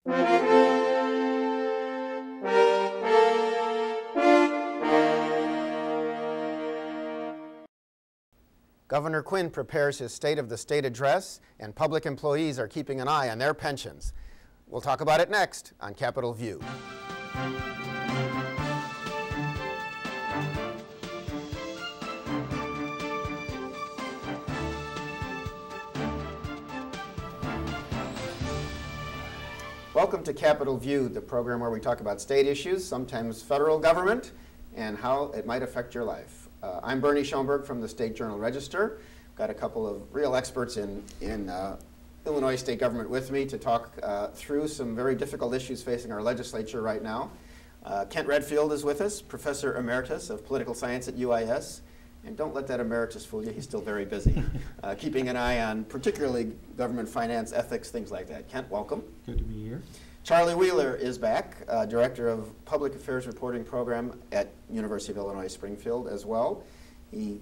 Governor Quinn prepares his State of the State address, and public employees are keeping an eye on their pensions. We'll talk about it next on Capitol View. Welcome to Capitol View, the program where we talk about state issues, sometimes federal government, and how it might affect your life. I'm Bernie Schoenburg from the State Journal-Register. Got a couple of real experts in Illinois state government with me to talk through some very difficult issues facing our legislature right now. Kent Redfield is with us, Professor Emeritus of Political Science at UIS. And don't let that emeritus fool you, he's still very busy, keeping an eye on particularly government finance, ethics, things like that. Kent, welcome. Good to be here. Charlie Wheeler is back, Director of Public Affairs Reporting Program at University of Illinois Springfield as well. He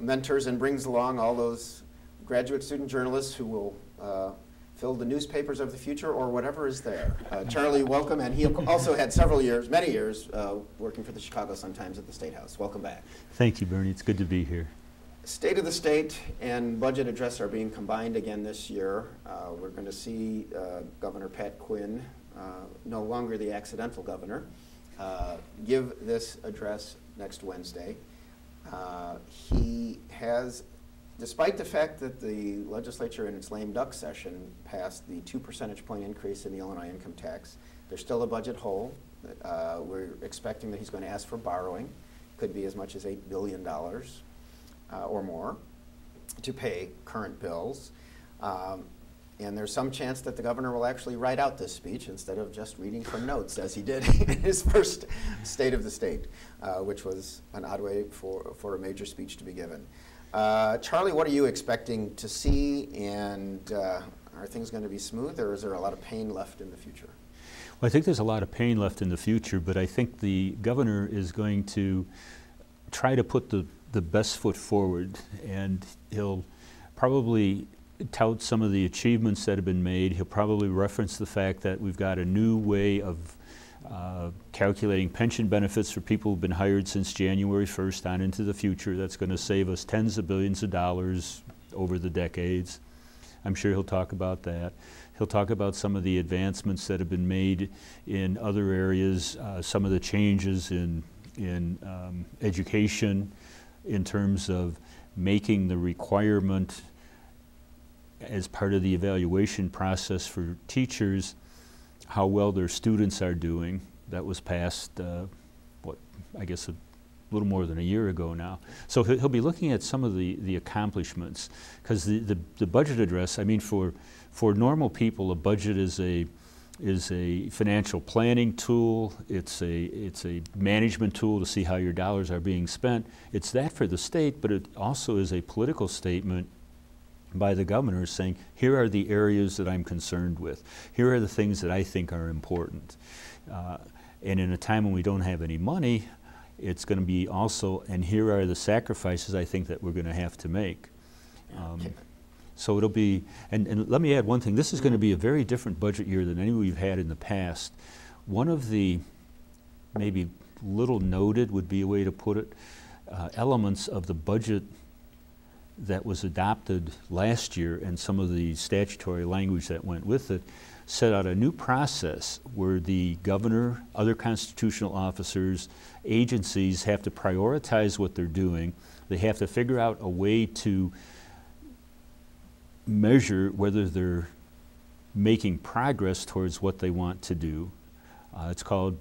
mentors and brings along all those graduate student journalists who will fill the newspapers of the future or whatever is there. Charlie, welcome, and he also had several years, many years, working for the Chicago Sun-Times at the State House. Welcome back. Thank you, Bernie. It's good to be here. State of the State and budget address are being combined again this year. We're going to see Governor Pat Quinn, no longer the accidental governor, give this address next Wednesday. He has, despite the fact that the legislature in its lame duck session passed the 2 percentage point increase in the Illinois income tax, there's still a budget hole. We're expecting that he's going to ask for borrowing. Could be as much as $8 billion. Or more to pay current bills. And there's some chance that the governor will actually write out this speech instead of just reading from notes, as he did in his first State of the State, which was an odd way for a major speech to be given. Charlie, what are you expecting to see, and are things going to be smooth, or is there a lot of pain left in the future? Well, I think there's a lot of pain left in the future, but I think the governor is going to try to put the best foot forward, and he'll probably tout some of the achievements that have been made. He'll probably reference the fact that we've got a new way of calculating pension benefits for people who've been hired since January 1st on into the future. That's going to save us tens of billions of dollars over the decades. I'm sure he'll talk about that. He'll talk about some of the advancements that have been made in other areas, some of the changes in education, in terms of making the requirement as part of the evaluation process for teachers how well their students are doing. That was passed, I guess a little more than a year ago now. So he'll be looking at some of the accomplishments, because the budget address, I mean, for normal people, a budget is a financial planning tool. It's a management tool to see how your dollars are being spent. It's that for the state, but it also is a political statement by the governor saying, here are the areas that I'm concerned with. Here are the things that I think are important. And in a time when we don't have any money, it's going to be also, and here are the sacrifices I think that we're going to have to make. So it'll be, and let me add one thing, this is going to be a very different budget year than any we've had in the past. One of the, maybe little noted would be a way to put it, elements of the budget that was adopted last year and some of the statutory language that went with it set out a new process where the governor, other constitutional officers, agencies have to prioritize what they're doing. They have to figure out a way to measure whether they're making progress towards what they want to do. It's called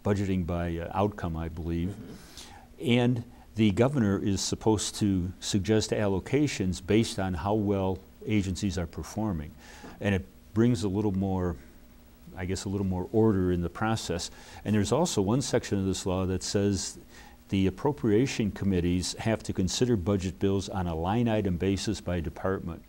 budgeting by outcome, I believe. Mm-hmm. And the governor is supposed to suggest allocations based on how well agencies are performing. And it brings a little more, I guess, a little more order in the process. And there's also one section of this law that says the appropriation committees have to consider budget bills on a line item basis by department.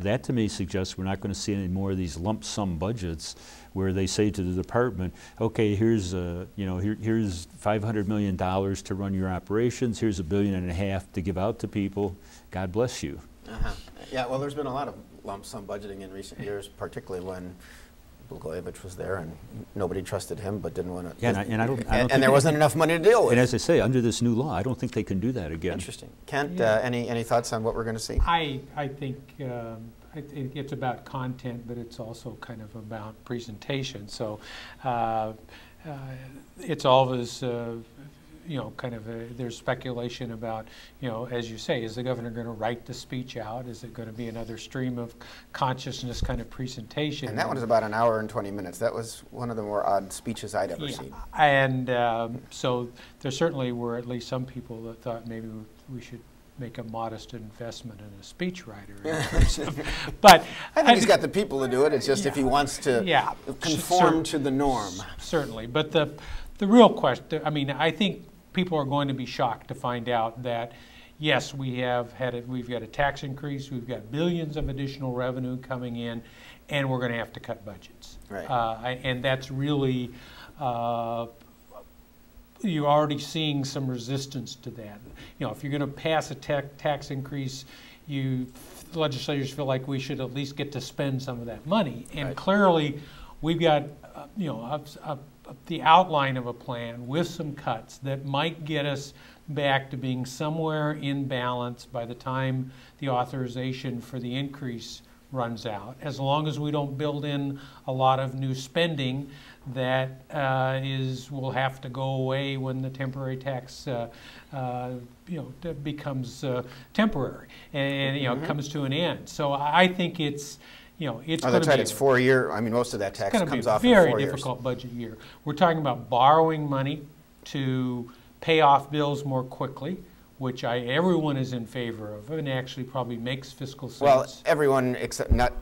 That to me suggests we're not going to see any more of these lump sum budgets where they say to the department, okay, here's here's $500 million to run your operations, here's $1.5 billion to give out to people, God bless you. Yeah, well, there's been a lot of lump sum budgeting in recent years, particularly when Blagojevich was there, and nobody trusted him, but didn't want to. Yeah, and I don't and there wasn't enough money to deal with. And as I say, under this new law, I don't think they can do that again. Interesting. Kent, Yeah. any thoughts on what we're going to see? I think it's about content, but it's also kind of about presentation. So it's always, kind of there's speculation about, as you say, is the governor going to write the speech out? Is it going to be another stream of consciousness kind of presentation? And that one is about an hour and 20 minutes. That was one of the more odd speeches I'd ever seen. And so there certainly were at least some people that thought maybe we should make a modest investment in a speechwriter. But I think he's got the people to do it. It's just if he wants to conform to the norm. Certainly. But the real question, I mean, I think people are going to be shocked to find out that, yes, we've got a tax increase, we've got billions of additional revenue coming in, and we're going to have to cut budgets. Right. And that's really, you're already seeing some resistance to that. If you're going to pass a tax increase, legislators feel like we should at least get to spend some of that money. And clearly, we've got, the outline of a plan with some cuts that might get us back to being somewhere in balance by the time the authorization for the increase runs out, as long as we don't build in a lot of new spending that will have to go away when the temporary tax becomes temporary and comes to an end. So I think it's it's going to be it's 4 year. I mean, most of that tax comes off in 4 years. It's going to be a very difficult budget year. We're talking about borrowing money to pay off bills more quickly, which everyone is in favor of, and actually probably makes fiscal sense. Well, everyone except not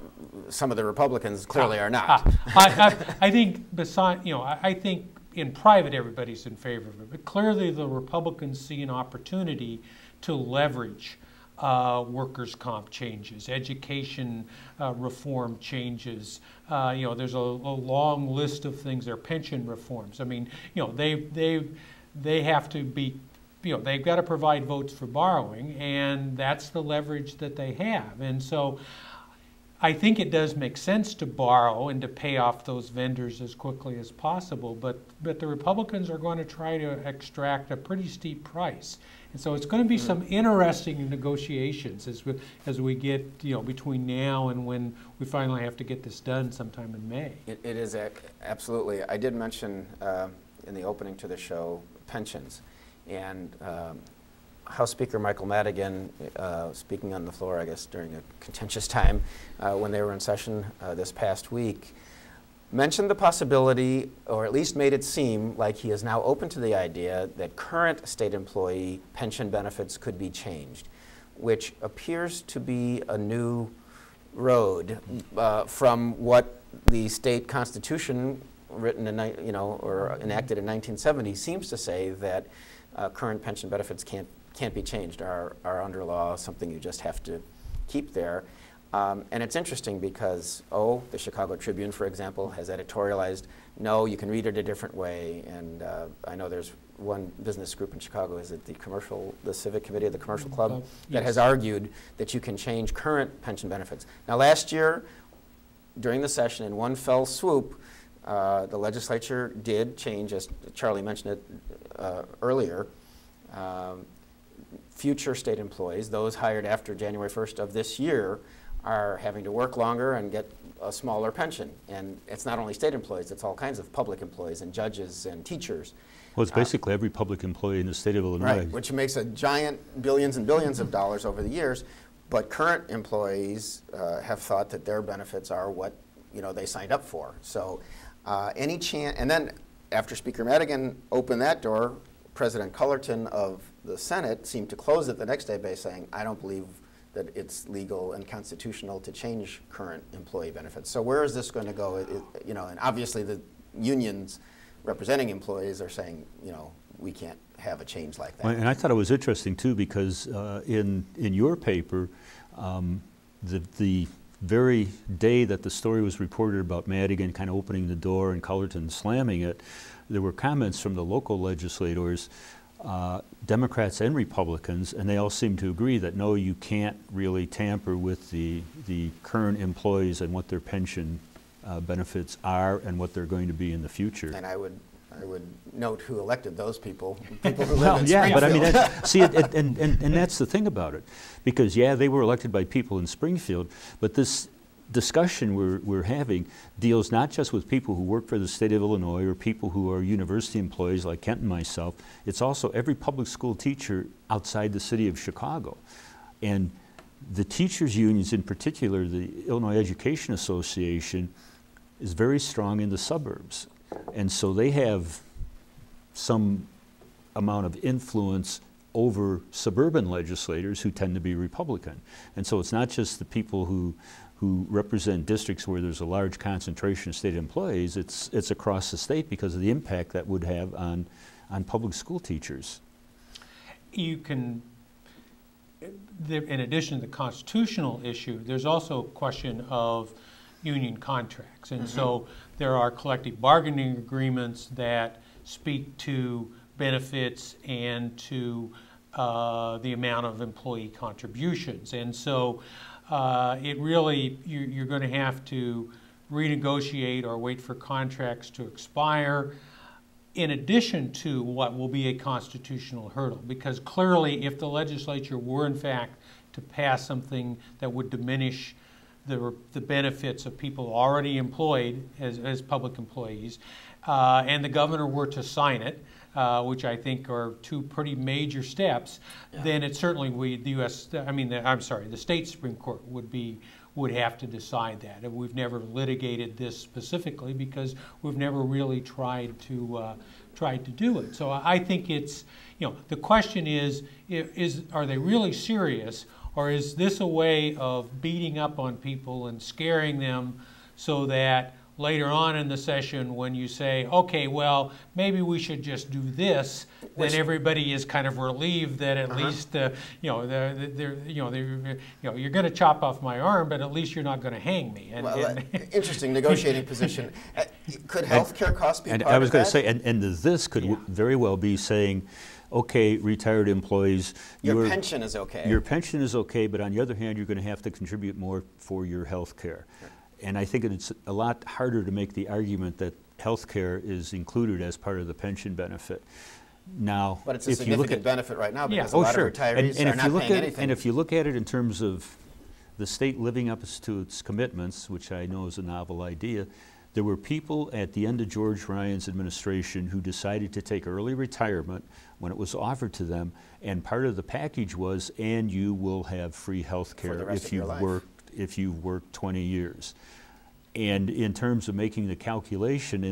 some of the Republicans clearly are not. I think I think in private everybody's in favor of it, but clearly the Republicans see an opportunity to leverage workers' comp changes, education reform changes. There's a long list of things. Their pension reforms. I mean, they have to be. They've got to provide votes for borrowing, and that's the leverage that they have. And so I think it does make sense to borrow and to pay off those vendors as quickly as possible, but the Republicans are going to try to extract a pretty steep price. And so it's going to be some interesting negotiations as we get, between now and when we finally have to get this done sometime in May. It is absolutely. I did mention in the opening to the show pensions. And House Speaker Michael Madigan, speaking on the floor, I guess, during a contentious time when they were in session this past week, mentioned the possibility, or at least made it seem like he is now open to the idea that current state employee pension benefits could be changed, which appears to be a new road from what the state constitution written in, or enacted in 1970 seems to say that current pension benefits can't be changed, are under law, something you just have to keep there. And it's interesting because, the Chicago Tribune, for example, has editorialized, no, you can read it a different way. And I know there's one business group in Chicago, is it the Civic Committee of the Commercial Club, that has argued that you can change current pension benefits. Now, last year, during the session, in one fell swoop, the legislature did change, as Charlie mentioned it earlier, future state employees, those hired after January 1st of this year, are having to work longer and get a smaller pension. And it's not only state employees, it's all kinds of public employees and judges and teachers. Well, it's basically every public employee in the state of Illinois. Right, which makes a giant billions and billions of dollars over the years. But current employees have thought that their benefits are what they signed up for. So any chance, and then after Speaker Madigan opened that door, President Cullerton of the Senate seemed to close it the next day by saying, I don't believe that it's legal and constitutional to change current employee benefits. So where is this going to go? And obviously the unions representing employees are saying, we can't have a change like that. Well, and I thought it was interesting too, because in your paper, the very day that the story was reported about Madigan kind of opening the door and Cullerton slamming it, there were comments from the local legislators, Democrats and Republicans, and they all seemed to agree that no, you can't really tamper with the current employees and what their pension benefits are and what they're going to be in the future. And I would note who elected those people. People who live Well, in yeah, Springfield. but I mean, see, and that's the thing about it, because yeah, they were elected by people in Springfield, but this discussion we're having deals not just with people who work for the state of Illinois or people who are university employees like Kent and myself. It's also every public school teacher outside the city of Chicago. And the teachers' unions, in particular, the Illinois Education Association, is very strong in the suburbs. And so they have some amount of influence over suburban legislators who tend to be Republican. And so it's not just the people who represent districts where there's a large concentration of state employees, it's across the state because of the impact that would have on public school teachers. You can, in addition to the constitutional issue, there's also a question of union contracts. And so there are collective bargaining agreements that speak to benefits and to the amount of employee contributions. And so it really, you're going to have to renegotiate or wait for contracts to expire in addition to what will be a constitutional hurdle. Because clearly, if the legislature were in fact to pass something that would diminish the benefits of people already employed as public employees, and the governor were to sign it, which I think are two pretty major steps, then it certainly the state Supreme Court would have to decide that. And we've never litigated this specifically because we've never really tried to do it. So I think it's, the question is are they really serious, or is this a way of beating up on people and scaring them so that later on in the session, when you say, okay, well, maybe we should just do this, then everybody is kind of relieved that at least, you're going to chop off my arm, but at least you're not going to hang me. Interesting negotiating position. Could health care costs be part of that? I was going to say, and this could very well be saying, okay, retired employees, your pension is okay. Your pension is okay, but on the other hand, you're going to have to contribute more for your health care. And I think it's a lot harder to make the argument that health care is included as part of the pension benefit. Now, but it's a significant benefit right now because a lot of retirees are not paying anything. And if you look at it in terms of the state living up to its commitments, which I know is a novel idea, there were people at the end of George Ryan's administration who decided to take early retirement when it was offered to them, and part of the package was, and you will have free health care if you've worked 20 years. And in terms of making the calculation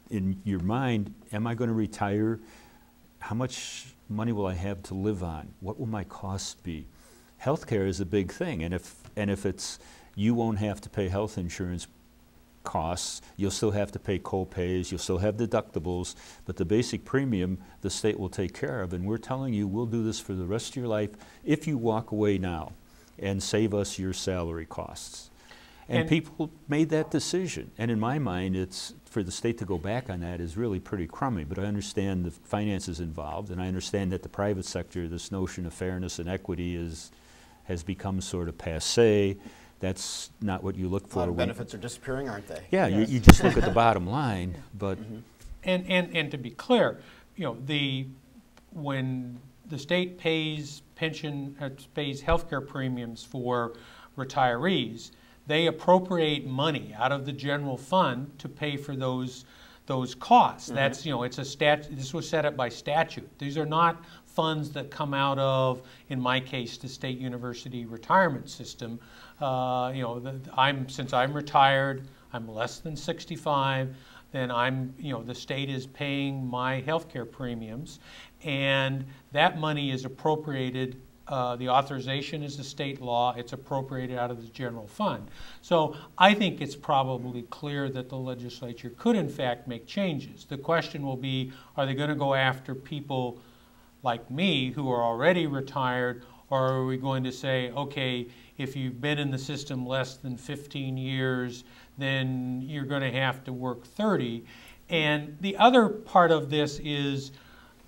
in your mind, am I going to retire? How much money will I have to live on? What will my costs be? Healthcare is a big thing, and if it's, you won't have to pay health insurance costs, you'll still have to pay co-pays, you'll still have deductibles, but the basic premium the state will take care of, and we're telling you we'll do this for the rest of your life if you walk away now and save us your salary costs. And people made that decision. And in my mind, it's for the state to go back on that is really pretty crummy. But I understand the finances involved, and I understand that the private sector, this notion of fairness and equity has become sort of passé. That's not what you look for. A lot of benefits are disappearing, aren't they? Yeah, yes. you just look at the bottom line. But and to be clear, when the state pays pays healthcare premiums for retirees, they appropriate money out of the general fund to pay for those costs. That's it's a this was set up by statute. These are not funds that come out of, in my case, the state university retirement system. Since I'm retired, I'm less than 65. Then the state is paying my healthcare premiums, and that money is appropriated. The authorization is a state law. It's appropriated out of the general fund. So I think it's probably clear that the legislature could, in fact, make changes. The question will be, are they going to go after people like me who are already retired, or are we going to say, okay, if you've been in the system less than 15 years, then you're going to have to work 30. And the other part of this is,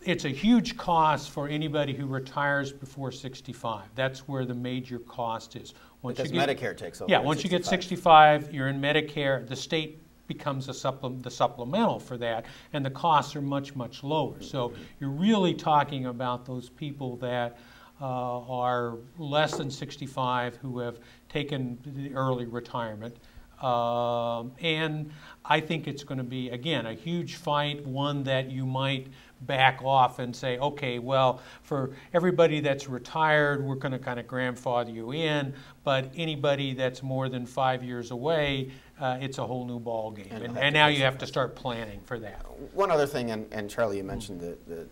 it's a huge cost for anybody who retires before 65. That's where the major cost is. Because Medicare takes over. Yeah, once you get 65, you're in Medicare. The state becomes the supplemental for that, and the costs are much, much lower. So you're really talking about those people that are less than 65 who have taken the early retirement. And I think it's going to be, again, a huge fight, one that you might back off and say, okay, well, for everybody that's retired, we're going to kind of grandfather you in, but anybody that's more than 5 years away, it's a whole new ball game. And now you have to start planning for that. One other thing, and Charlie, you mentioned that the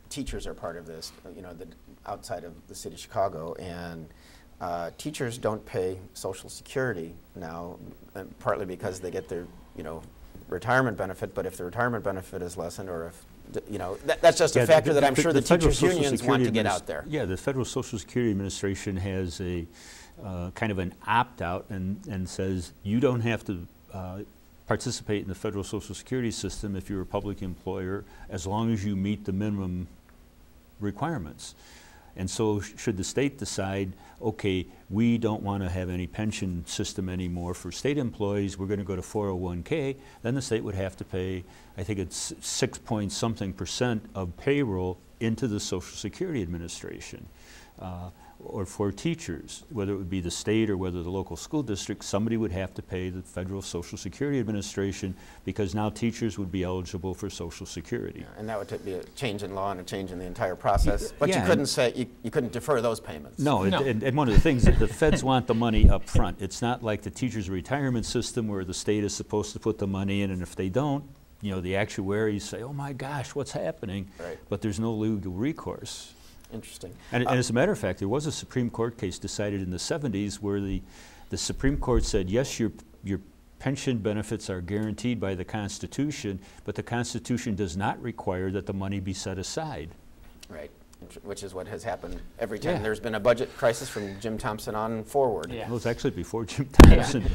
teachers are part of this, you know, outside of the city of Chicago, and teachers don't pay Social Security now, partly because they get their, you know, retirement benefit, but if the retirement benefit is lessened, or if, you know, that's just a factor that I'm sure the teachers' unions want to get out there. Yeah, the Federal Social Security Administration has a kind of an opt-out and says you don't have to participate in the federal Social Security system if you're a public employer, as long as you meet the minimum requirements. And so should the state decide, okay, we don't want to have any pension system anymore for state employees, we're going to go to 401k, then the state would have to pay, I think it's 6-point-something% of payroll into the Social Security Administration. Or for teachers, whether it would be the state or whether the local school district, somebody would have to pay the federal Social Security Administration, because now teachers would be eligible for Social Security. Yeah, and that would be a change in law and a change in the entire process. But yeah, you couldn't say, you couldn't defer those payments. No, and one of the things that the feds want the money up front. It's not like the teachers' retirement system where the state is supposed to put the money in, and if they don't, you know, the actuaries say, oh my gosh, what's happening? Right. But there's no legal recourse. Interesting. And as a matter of fact, there was a Supreme Court case decided in the 70s where the Supreme Court said, yes, your pension benefits are guaranteed by the Constitution, but the Constitution does not require that the money be set aside. Right, which is what has happened every time there's been a budget crisis from Jim Thompson on forward. Yeah. Well, it's actually before Jim Thompson.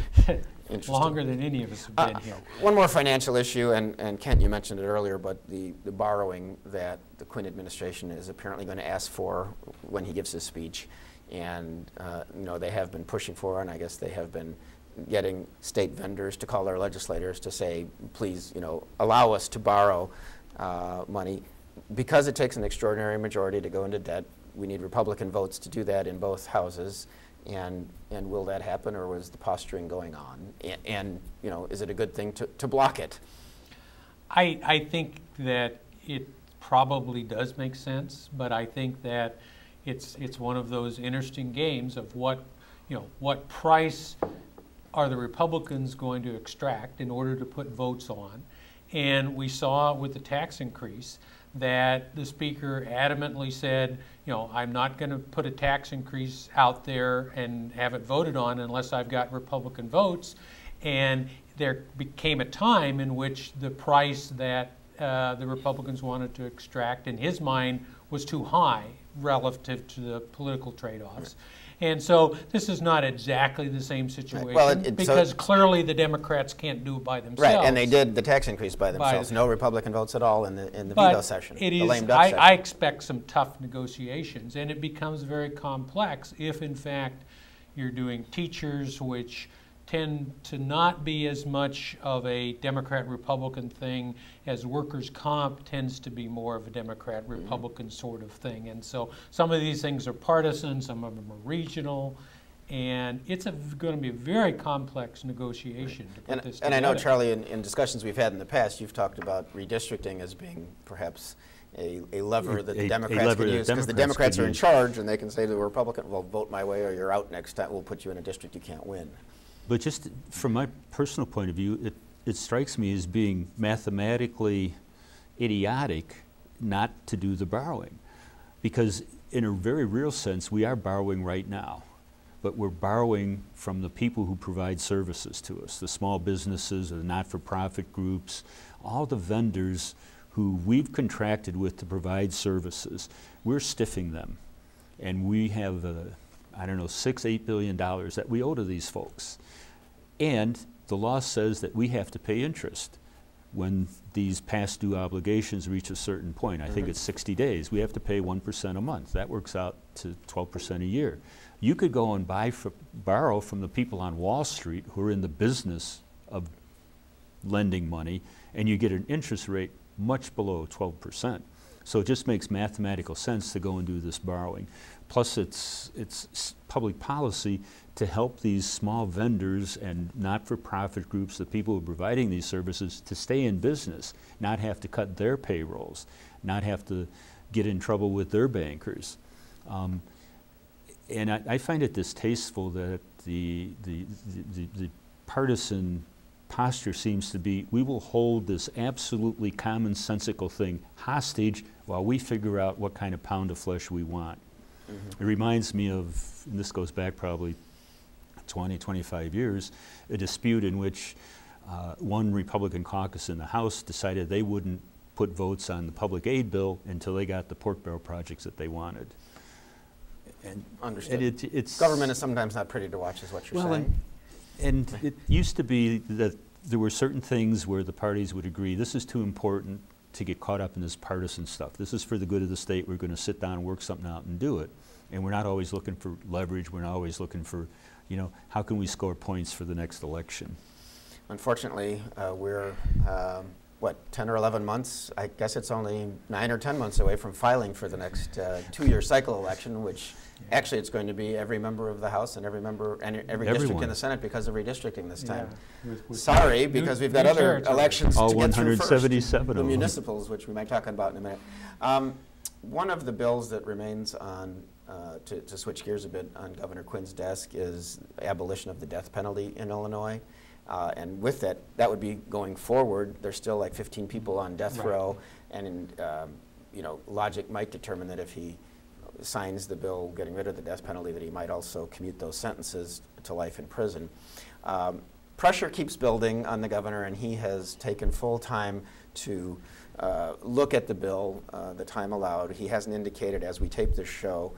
Longer than any of us have been here. One more financial issue, and Kent, you mentioned it earlier, but the borrowing that the Quinn administration is apparently going to ask for when he gives his speech. And you know, they have been pushing for, and I guess they have been getting state vendors to call their legislators to say, please, you know, allow us to borrow money. Because it takes an extraordinary majority to go into debt, we need Republican votes to do that in both houses. And will that happen, or was the posturing going on? And you know, is it a good thing to block it? I think that it probably does make sense, but I think that it's one of those interesting games of what price are the Republicans going to extract in order to put votes on. And we saw with the tax increase that the Speaker adamantly said, you know, I'm not going to put a tax increase out there and have it voted on unless I've got Republican votes. And there became a time in which the price that the Republicans wanted to extract, in his mind, was too high relative to the political trade-offs. And so this is not exactly the same situation, well, because clearly the Democrats can't do it by themselves. Right, and they did the tax increase by themselves. No Republican votes at all in the veto session, the lame duck session. I expect some tough negotiations, and it becomes very complex if, in fact, you're doing teachers, which tend to not be as much of a Democrat-Republican thing as workers' comp tends to be more of a Democrat-Republican sort of thing. And so some of these things are partisan, some of them are regional, and it's going to be a very complex negotiation to put this together. And I know, Charlie, in discussions we've had in the past, you've talked about redistricting as being perhaps a lever that the Democrats can use, because the Democrats are in charge, and they can say to the Republican, well, vote my way or you're out next time, we'll put you in a district you can't win. But just from my personal point of view, it strikes me as being mathematically idiotic not to do the borrowing. Because in a very real sense, we are borrowing right now. But we're borrowing from the people who provide services to us, the small businesses, the not-for-profit groups, all the vendors who we've contracted with to provide services. We're stiffing them. And we have I don't know, $6–8 billion that we owe to these folks. And the law says that we have to pay interest. when these past due obligations reach a certain point, I think it's 60 days, we have to pay 1% a month. That works out to 12% a year. You could go and borrow from the people on Wall Street who are in the business of lending money, and you get an interest rate much below 12%. So it just makes mathematical sense to go and do this borrowing. Plus it's public policy to help these small vendors and not-for-profit groups, the people who are providing these services, to stay in business, not have to cut their payrolls, not have to get in trouble with their bankers. And I find it distasteful that the partisan posture seems to be, we will hold this absolutely commonsensical thing hostage while we figure out what kind of pound of flesh we want. It reminds me of, and this goes back probably 20, 25 years, a dispute in which one Republican caucus in the House decided they wouldn't put votes on the public aid bill until they got the pork barrel projects that they wanted. And Understood. It's Government is sometimes not pretty to watch, is what you're saying. And it used to be that there were certain things where the parties would agree, this is too important to get caught up in this partisan stuff. This is for the good of the state. We're going to sit down and work something out and do it. And we're not always looking for leverage. We're not always looking for, you know, how can we score points for the next election? Unfortunately, we're, what, 10 or 11 months? I guess it's only 9 or 10 months away from filing for the next 2-year cycle election, which actually it's going to be every member of the House and every member and every district in the Senate because of redistricting this time. Sorry, because we've got other elections all to get through first. 177 of the them. Municipals, which we might talk about in a minute. One of the bills that remains on, to switch gears a bit, on Governor Quinn's desk is abolition of the death penalty in Illinois. And with that, that would be going forward. There's still like 15 people on death row, and you know, logic might determine that if he signs the bill getting rid of the death penalty, that he might also commute those sentences to life in prison. Pressure keeps building on the governor, and he has taken full time to look at the bill, the time allowed. He hasn't indicated, as we tape this show,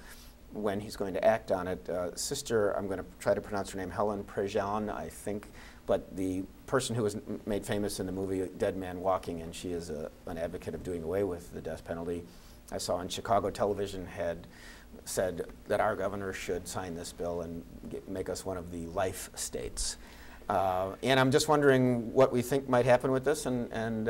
when he's going to act on it. Sister, I'm going to try to pronounce her name, Helen Prejean, I think, but the person who was made famous in the movie Dead Man Walking, and she is an advocate of doing away with the death penalty, I saw on Chicago television, had said that our governor should sign this bill and make us one of the life states. And I'm just wondering what we think might happen with this, and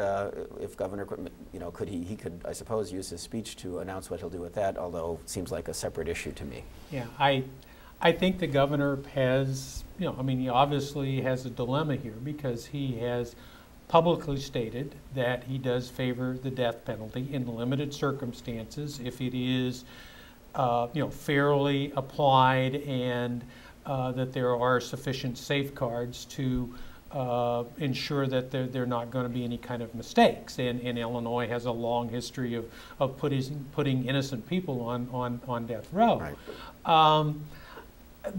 if Governor, you know, he could, I suppose, use his speech to announce what he'll do with that, although it seems like a separate issue to me. Yeah, I think the governor has, you know, I mean, he obviously has a dilemma here because he has publicly stated that he does favor the death penalty in limited circumstances if it is, you know, fairly applied, and that there are sufficient safeguards to ensure that there are not going to be any kind of mistakes. And Illinois has a long history of putting innocent people on death row. Right.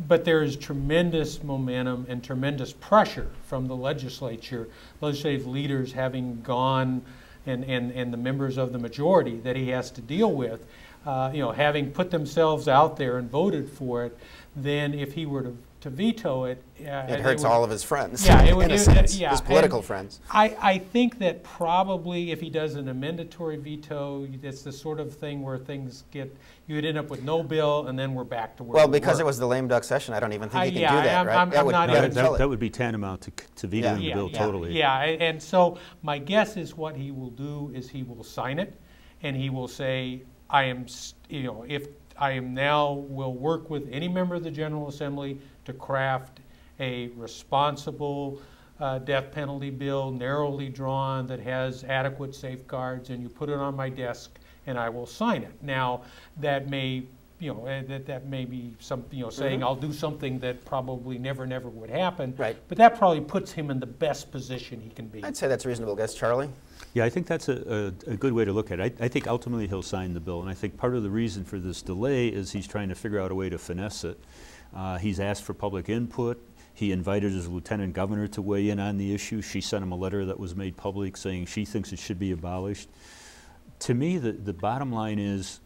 But there is tremendous momentum and tremendous pressure from the legislative leaders having gone, and the members of the majority that he has to deal with, you know, having put themselves out there and voted for it. Then if he were to veto it, it hurts all of his friends. Yeah, it would. Yeah, his political friends. I think that probably if he does an amendatory veto, it's the sort of thing where things get, you would end up with no bill, and then we're back to where well, because it was the lame duck session, I don't even think he can do that, right? That would be tantamount to vetoing the bill totally. Yeah, and so my guess is what he will do is he will sign it, and he will say, I am, you know, if I am now will work with any member of the General Assembly to craft a responsible death penalty bill, narrowly drawn, that has adequate safeguards, and you put it on my desk and I will sign it. Now, that may, you know, that may be some, you know, saying I'll do something that probably never would happen. Right. But that probably puts him in the best position he can be. I'd say that's a reasonable guess, Charlie. Yeah, I think that's a good way to look at it. I think ultimately he'll sign the bill, and I think part of the reason for this delay is he's trying to figure out a way to finesse it. He's asked for public input. He invited his lieutenant governor to weigh in on the issue. She sent him a letter that was made public saying she thinks it should be abolished. To me, the bottom line is,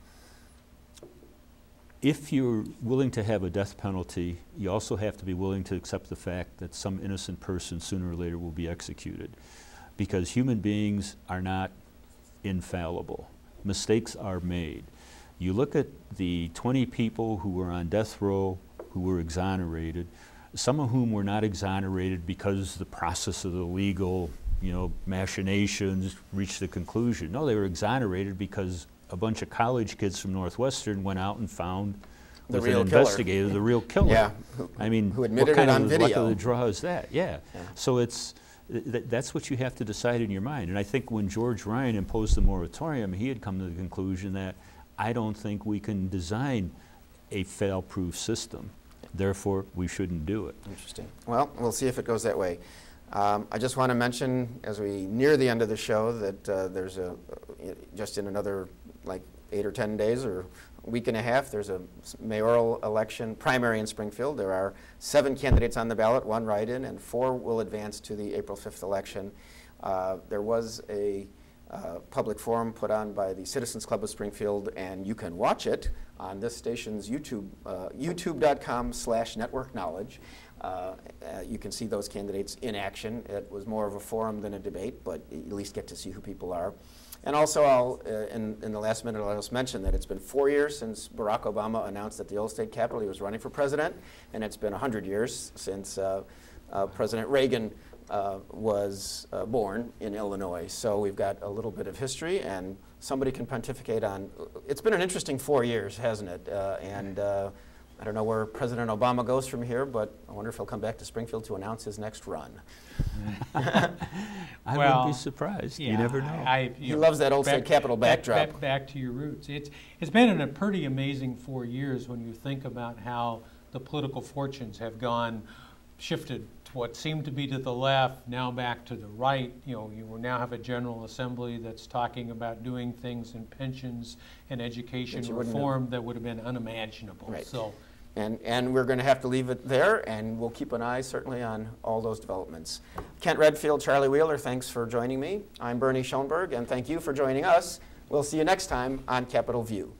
if you're willing to have a death penalty, you also have to be willing to accept the fact that some innocent person sooner or later will be executed. because human beings are not infallible. Mistakes are made. You look at the 20 people who were on death row who were exonerated, some of whom were not exonerated because the process of the legal, machinations reached the conclusion. No, they were exonerated because a bunch of college kids from Northwestern went out and found with an investigator the real killer. Yeah. I mean, who admitted what kind it on of video. luck of the draw is that? Yeah. Yeah. So that's what you have to decide in your mind. And I think when George Ryan imposed the moratorium, he had come to the conclusion that I don't think we can design a fail-proof system. Therefore, we shouldn't do it. Interesting. Well, we'll see if it goes that way. I just want to mention, as we near the end of the show, that there's just in another like 8 or 10 days or a week and a half, there's a mayoral election primary in Springfield. There are 7 candidates on the ballot, 1 write-in, and 4 will advance to the April 5th election. There was a public forum put on by the Citizens Club of Springfield, and you can watch it on this station's YouTube, youtube.com/networkknowledge. You can see those candidates in action. It was more of a forum than a debate, but you at least get to see who people are. And also, I'll, in the last minute, I'll just mention that it's been 4 years since Barack Obama announced at the old state capitol he was running for president, and it's been 100 years since President Reagan was born in Illinois. So we've got a little bit of history, and somebody can pontificate on. It's been an interesting 4 years, hasn't it? I don't know where President Obama goes from here, but I wonder if he'll come back to Springfield to announce his next run. I wouldn't be surprised. Yeah, you never know. He loves that old state capitol backdrop. Back to your roots. It's been a pretty amazing 4 years when you think about how the political fortunes have shifted to what seemed to be to the left, now back to the right. You will now have a General Assembly that's talking about doing things in pensions and education reform that would have been unimaginable. Right. So. And we're going to have to leave it there, and we'll keep an eye certainly on all those developments. Kent Redfield, Charlie Wheeler, thanks for joining me. I'm Bernie Schoenburg, and thank you for joining us. We'll see you next time on Capitol View.